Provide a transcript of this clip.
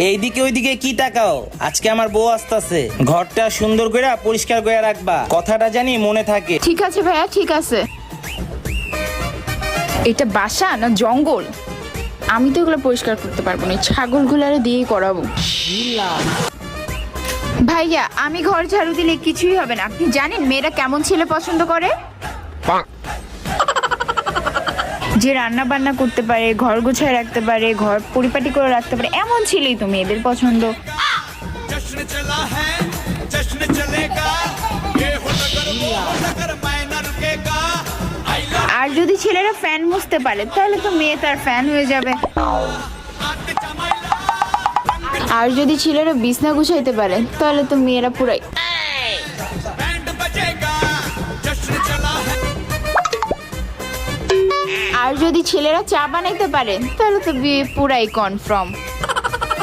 এইদিকে ওইদিকে কি তাকাও? আজকে আমার বউ আসতেছে, ঘরটা সুন্দর করে পরিষ্কার করে রাখবা, কথাটা জানি মনে থাকে। ঠিক আছে ভাইয়া, ঠিক আছে। এটা বাসা না জঙ্গল? আমি তো এগুলো পরিষ্কার করতে পারবো না, ছাগলগুলারে দিয়েই করাবো। ভাইয়া, আমি ঘর ঝাড়ু দিলে কিছুই হবে না। আপনি জানেন মেয়েরা কেমন ছেলে পছন্দ করে? যে রান্না বান্না করতে পারে, ঘর গোছায় রাখতে পারে, ঘর পরিপাটি করে রাখতে পারে, এমন ছেলেই তো মেয়েদের পছন্দ। আর যদি ছেলেরা ফ্যান মুছতে পারে তাহলে তো মেয়ে তার ফ্যান হয়ে যাবে। আর যদি ছেলেরা বিছনা গুছাইতে পারে তাহলে তো মেয়েরা পুরাই। আর যদি ছেলেরা চা বানাইতে পারে তাহলে তো বিয়ে পুরাই কনফার্ম।